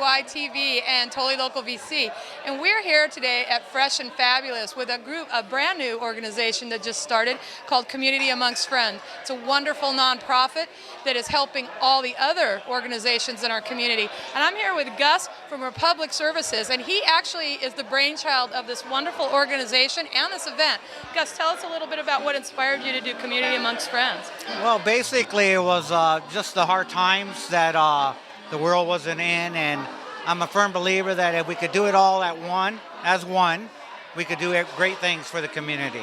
WITV and Totally Local VC. And we're here today at Fresh and Fabulous with a brand new organization that just started called Community Amongst Friends. It's a wonderful nonprofit that is helping all the other organizations in our community. And I'm here with Gus from Republic Services, and he actually is the brainchild of this wonderful organization and this event. Gus, tell us a little bit about what inspired you to do Community Amongst Friends. Well, basically it was just the hard times that the world wasn't in, and I'm a firm believer that if we could do it all as one, we could do great things for the community.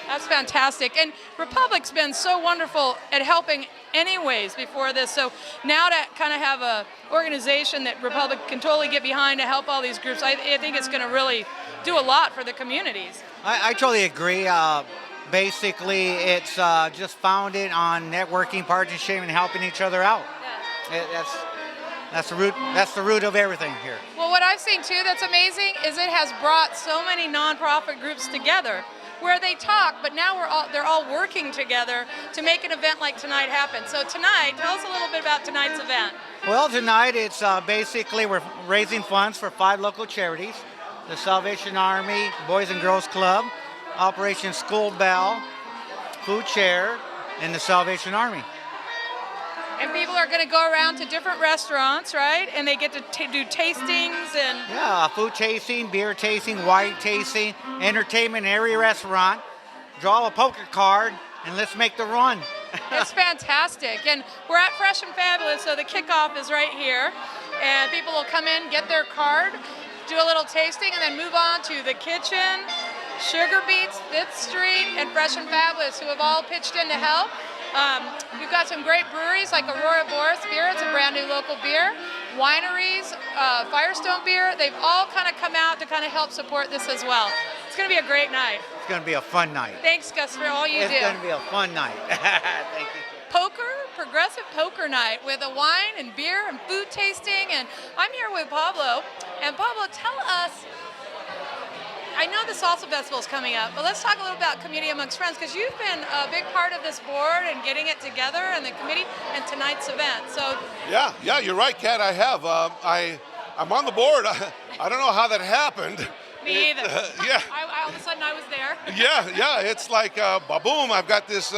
That's fantastic. And Republic's been so wonderful at helping anyways before this. So now to kind of have a organization that Republic can totally get behind to help all these groups, I think it's going to really do a lot for the communities. I totally agree. Basically, it's just founded on networking, partnership, and helping each other out. Yeah. That's the root of everything here. Well, what I've seen too that's amazing is it has brought so many nonprofit groups together where they talk, but now they're all working together to make an event like tonight happen. So tonight, tell us a little bit about tonight's event. Well, tonight it's basically we're raising funds for 5 local charities: the Salvation Army, Boys and Girls Club, Operation School Bell, Food Share, and the Salvation Army. And people are going to go around to different restaurants, right? And they get to do tastings and... Yeah, food tasting, beer tasting, wine tasting, entertainment in every restaurant. Draw a poker card, and let's make the run. It's fantastic. And we're at Fresh and Fabulous, so the kickoff is right here. And people will come in, get their card, do a little tasting, and then move on to the kitchen, Sugar Beets, 5th Street, and Fresh and Fabulous, who have all pitched in to help. We've got some great breweries like Aurora Boris Beer. It's a brand new local beer. Wineries, Firestone Beer, they've all kind of come out to kind of help support this as well. It's going to be a great night. It's going to be a fun night. Thanks, Gus, for all you do. It's going to be a fun night. Thank you. Progressive poker night with a wine and beer and food tasting. And I'm here with Pablo. And Pablo, tell us, I know the Salsa Festival is coming up, but let's talk a little about Community Amongst Friends, because you've been a big part of this board and getting it together and the committee and tonight's event. So yeah, you're right, Kat. I have. I'm on the board. I don't know how that happened. Me either. Yeah. All of a sudden I was there. Yeah. It's like, boom, I've got this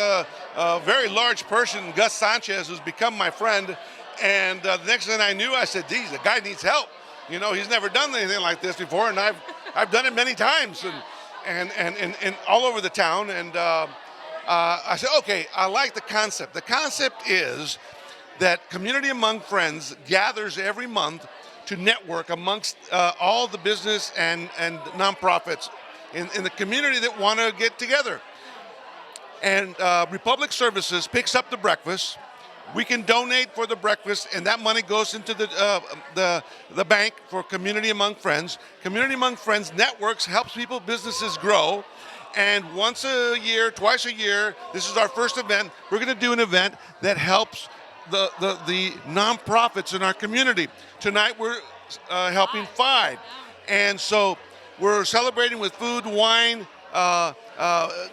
very large person, Gus Sanchez, who's become my friend. And the next thing I knew, I said, geez, the guy needs help. You know, he's never done anything like this before, and I've done it many times and all over the town. And I said, okay, I like the concept. The concept is that Community Among Friends gathers every month to network amongst all the business and nonprofits in the community that want to get together. And Republic Services picks up the breakfast. We can donate for the breakfast, and that money goes into the bank for Community Among Friends. Community Among Friends networks helps people, businesses grow. And once a year, twice a year, this is our first event. We're going to do an event that helps the nonprofits in our community. Tonight we're helping 5, and so we're celebrating with food, wine,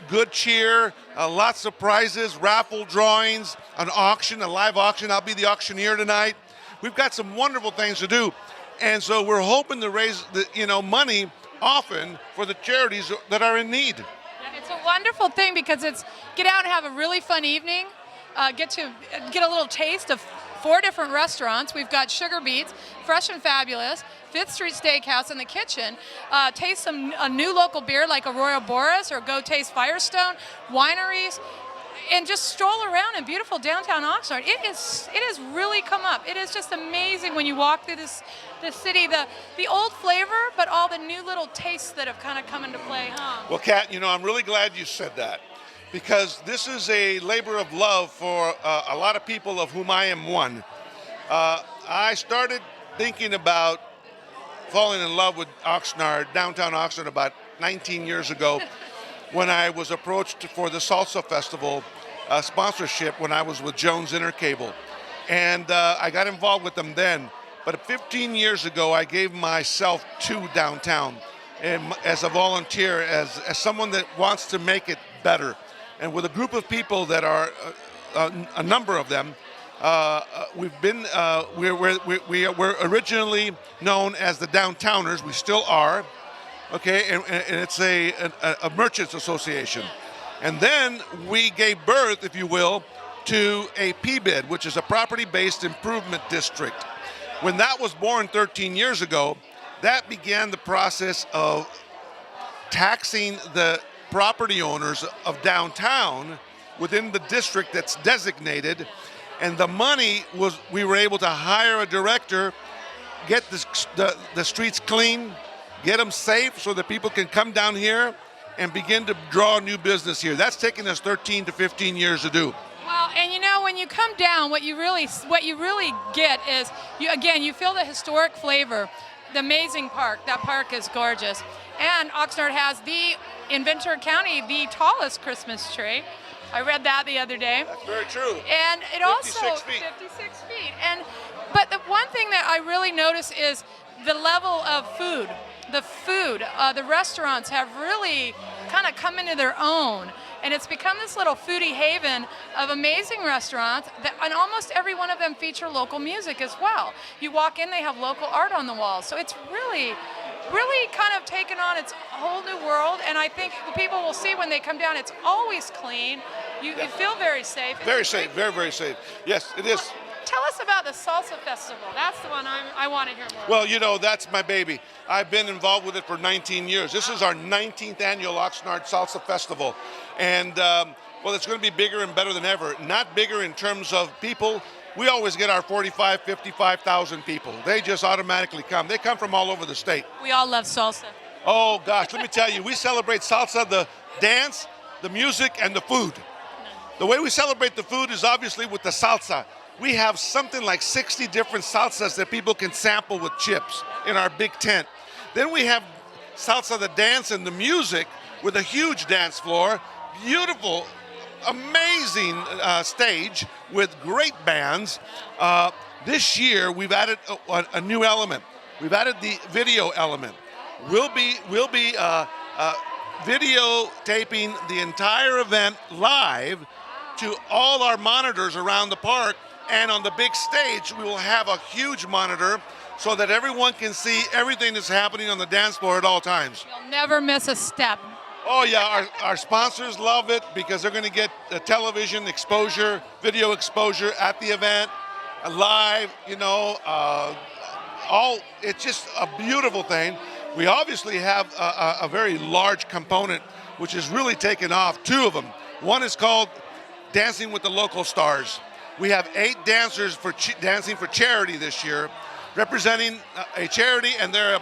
good cheer, lots of prizes, raffle drawings, an auction, a live auction. I'll be the auctioneer tonight. We've got some wonderful things to do, and so we're hoping to raise money often for the charities that are in need. Yeah, it's a wonderful thing because it's get out and have a really fun evening. Get a little taste of 4 different restaurants. We've got Sugar Beets, Fresh and Fabulous, 5th Street Steakhouse, in the kitchen. Taste a new local beer like Aurora Boris, or go taste Firestone, wineries, and just stroll around in beautiful downtown Oxnard. It has really come up. It is just amazing when you walk through this city, the old flavor, but all the new little tastes that have kind of come into play, huh? Well, Kat, I'm really glad you said that, because this is a labor of love for a lot of people, of whom I am one. I started thinking about falling in love with Oxnard, downtown Oxnard, about 19 years ago when I was approached for the Salsa Festival sponsorship when I was with Jones Intercable. And I got involved with them then. But 15 years ago, I gave myself to downtown and as a volunteer, as someone that wants to make it better. And with a group of people that are, a number of them, we've been we're originally known as the Downtowners. We still are, okay, and it's a merchants association. And then we gave birth, if you will, to a PBID, which is a property-based improvement district. When that was born 13 years ago, that began the process of taxing the property owners of downtown within the district that's designated. And the money was, we were able to hire a director, get the streets clean, get them safe so that people can come down here and begin to draw new business here. That's taken us 13 to 15 years to do. Well, and you know, when you come down, what you really get is, you feel the historic flavor, the amazing park. That park is gorgeous. And Oxnard has in Ventura County, the tallest Christmas tree. I read that the other day. That's very true. And it 56 feet. 56 feet. But the one thing that I really notice is the level of food. The restaurants have really kind of come into their own. And it's become this little foodie haven of amazing restaurants, and almost every one of them feature local music as well. You walk in, they have local art on the walls. So it's really kind of taken on its whole new world, and I think the people will see when they come down, it's always clean. You feel very safe. Very safe, very, very safe. Yes, it is. Tell us about the Salsa Festival. That's the one I want to hear more. Well, you know, that's my baby. I've been involved with it for 19 years. This is our 19th annual Oxnard Salsa Festival. And, well, it's going to be bigger and better than ever. Not bigger in terms of people. We always get our 45, 55,000 people. They just automatically come. They come from all over the state. We all love salsa. Oh, gosh, let me tell you, we celebrate salsa, the dance, the music, and the food. The way we celebrate the food is obviously with the salsa. We have something like 60 different salsas that people can sample with chips in our big tent. Then we have salsa, the dance, and the music with a huge dance floor, beautiful, amazing stage with great bands. This year we've added a new element. We've added the video element. We'll be videotaping the entire event live to all our monitors around the park, and on the big stage we will have a huge monitor so that everyone can see everything that's happening on the dance floor at all times. You'll never miss a step. Oh yeah, our sponsors love it because they're going to get television exposure, video exposure at the event, live, you know, it's just a beautiful thing. We obviously have a very large component which has really taken off, two of them. One is called Dancing with the Local Stars. We have 8 dancers for dancing for charity this year, representing a charity, and they're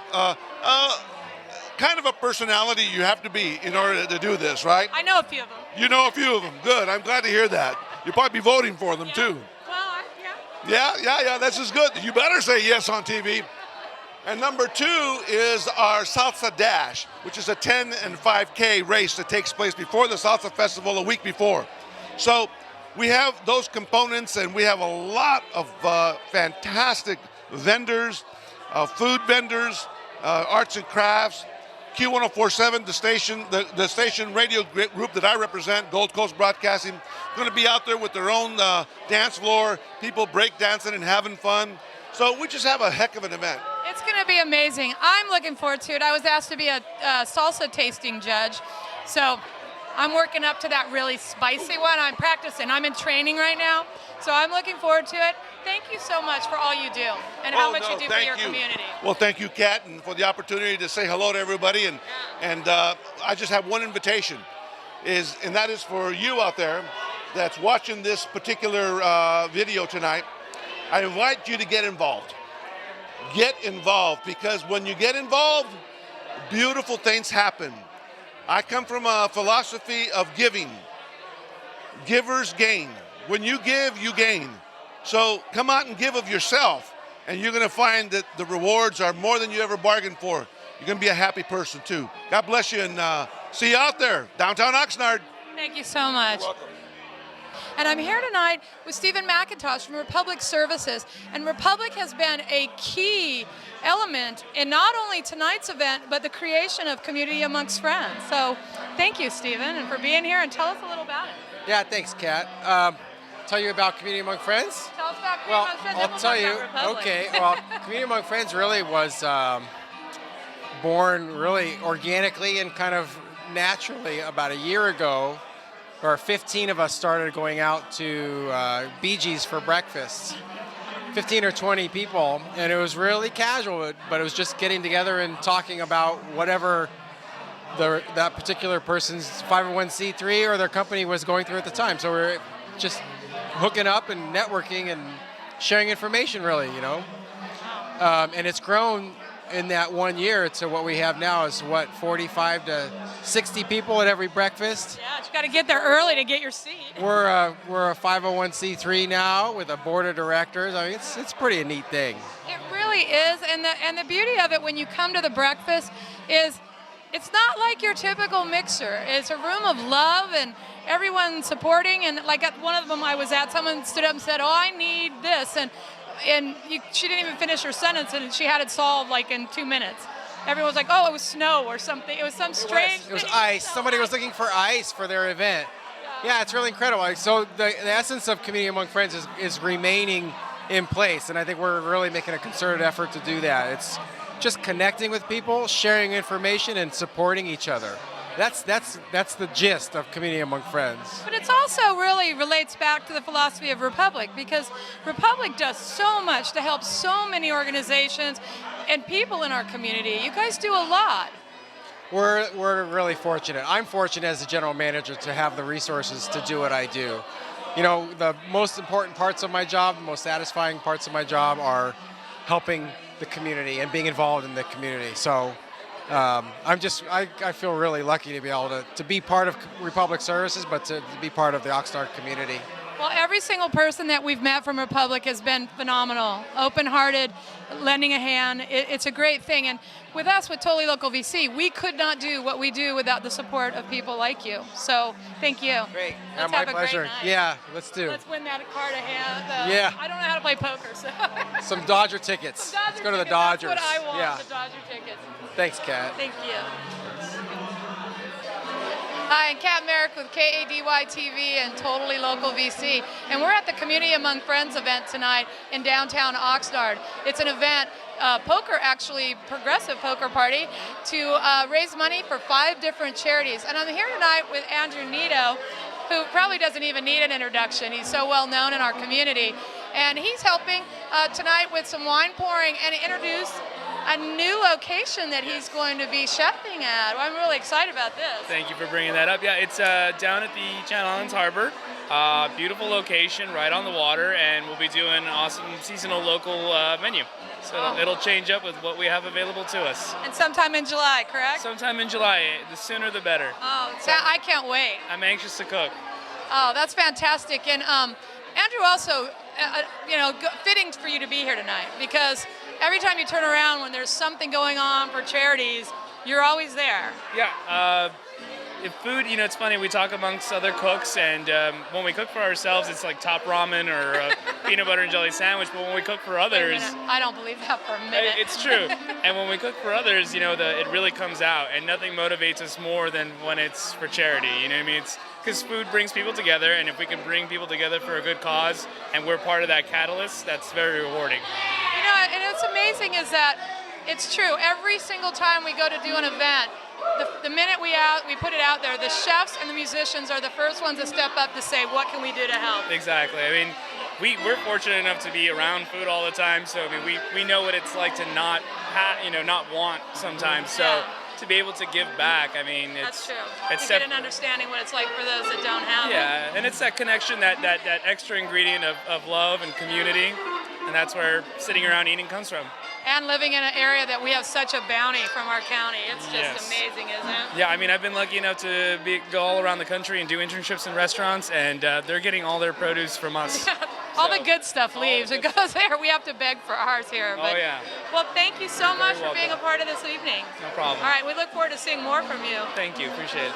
kind of a personality you have to be in order to do this, right? I know a few of them. You know a few of them. Good. I'm glad to hear that. You'll probably be voting for them, too. Well, yeah. Yeah. This is good. You better say yes on TV. And number 2 is our Salsa Dash, which is a 10 and 5K race that takes place before the Salsa Festival a week before. So we have those components, and we have a lot of fantastic vendors, food vendors, arts and crafts. Q1047, the station radio group that I represent, Gold Coast Broadcasting, going to be out there with their own dance floor, people break dancing and having fun. So we just have a heck of an event. It's going to be amazing. I'm looking forward to it. I was asked to be a salsa tasting judge, so I'm working up to that really spicy one. I'm practicing. I'm in training right now, so I'm looking forward to it. Thank you so much for all you do and how much you do for your community. Well, thank you, Kat, and for the opportunity to say hello to everybody. And I just have one invitation, and that is for you out there that's watching this particular video tonight. I invite you to get involved. Get involved, because when you get involved, beautiful things happen. I come from a philosophy of giving. Givers gain. When you give, you gain. So come out and give of yourself, and you're going to find that the rewards are more than you ever bargained for. You're going to be a happy person, too. God bless you, and see you out there, downtown Oxnard. Thank you so much. You're welcome. And I'm here tonight with Stephen McIntosh from Republic Services. And Republic has been a key element in not only tonight's event, but the creation of Community Amongst Friends. So thank you, Stephen, and for being here, and tell us a little about it. Yeah, thanks, Kat. tell you about Community Among Friends? Tell us about Well, Community Among Friends, I'll then we'll tell talk you. about Republic. Okay. Well, Community Among Friends really was born really organically and kind of naturally about a year ago, where 15 of us started going out to Bee Gees for breakfast. 15 or 20 people, and it was really casual, but it was just getting together and talking about whatever that particular person's 501c3 or their company was going through at the time. So we're just hooking up and networking and sharing information, really, you know. And it's grown in that 1 year to what we have now is 45 to 60 people at every breakfast. Yeah, you got to get there early to get your seat. We're a 501c3 now with a board of directors. I mean, it's pretty a neat thing. It really is, and the beauty of it when you come to the breakfast is it's not like your typical mixer. It's a room of love and everyone supporting. And like at one of them I was at, someone stood up and said, "Oh, I need this," and she didn't even finish her sentence, and she had it solved like in 2 minutes. Everyone was like, "Oh, it was snow or something. It was some strange It was thing." ice. Somebody was looking for ice for their event. Yeah, it's really incredible. So the essence of Community Among Friends is remaining in place, and I think we're really making a concerted effort to do that. It's just connecting with people, sharing information, and supporting each other. That's the gist of Community Among Friends. But it's also really relates back to the philosophy of Republic, because Republic does so much to help so many organizations and people in our community. You guys do a lot. We're really fortunate. I'm fortunate as a general manager to have the resources to do what I do. You know, the most important parts of my job, the most satisfying parts of my job are helping the community and being involved in the community. So I feel really lucky to be able to be part of Republic Services, but to be part of the Oxnard community. Well, every single person that we've met from Republic has been phenomenal, open-hearted, lending a hand. It's a great thing. And with us, with Totally Local VC, we could not do what we do without the support of people like you. So thank you. Great. Let's My have a great pleasure. night. Yeah, let's do. Let's win that card of hand. Yeah. I don't know how to play poker, so. Some Dodger tickets. Some Dodger Let's go to the tickets. Dodgers. That's what I want, Yeah. the Dodger tickets. Thanks, Kat. Thank you. Hi, I'm Kat Merrick with KADY TV and Totally Local VC, and we're at the Community Among Friends event tonight in downtown Oxnard. It's an event, poker actually, progressive poker party, to raise money for 5 different charities. And I'm here tonight with Andrew Nito, who probably doesn't even need an introduction. He's so well known in our community. And he's helping tonight with some wine pouring and introduce a new location that he's going to be chefing at. I'm really excited about this. Thank you for bringing that up. Yeah, it's down at the Channel Islands Harbor. Beautiful location, right on the water, and we'll be doing an awesome seasonal local menu. So it'll change up with what we have available to us. And sometime in July, correct? Sometime in July. The sooner the better. Oh, I can't wait. I'm anxious to cook. Oh, that's fantastic. And Andrew, also, fitting for you to be here tonight, because every time you turn around when there's something going on for charities, you're always there. Yeah. If food, it's funny, we talk amongst other cooks, and when we cook for ourselves, it's like top ramen or a peanut butter and jelly sandwich, but when we cook for others... Wait a minute. I don't believe that for a minute. It's true. And when we cook for others, it really comes out, and nothing motivates us more than when it's for charity, you know what I mean? It's because food brings people together, and if we can bring people together for a good cause, and we're part of that catalyst, that's very rewarding. And what's amazing is that it's true. Every single time we go to do an event, the minute we put it out there, the chefs and the musicians are the first ones to step up to say, what can we do to help? Exactly. I mean, we're fortunate enough to be around food all the time, so I mean, we know what it's like to not want sometimes. So to be able to give back, I mean, that's true. It's get an understanding what it's like for those that don't have it. Yeah, and it's that connection, that extra ingredient of love and community, and that's where sitting around eating comes from. And living in an area that we have such a bounty from our county. It's just amazing, isn't it? Yeah, I mean, I've been lucky enough to go all around the country and do internships in restaurants, and they're getting all their produce from us. All the good stuff leaves. It goes there. We have to beg for ours here. But, well, thank you so much for being a part of this evening. No problem. All right, we look forward to seeing more from you. Thank you. Appreciate it.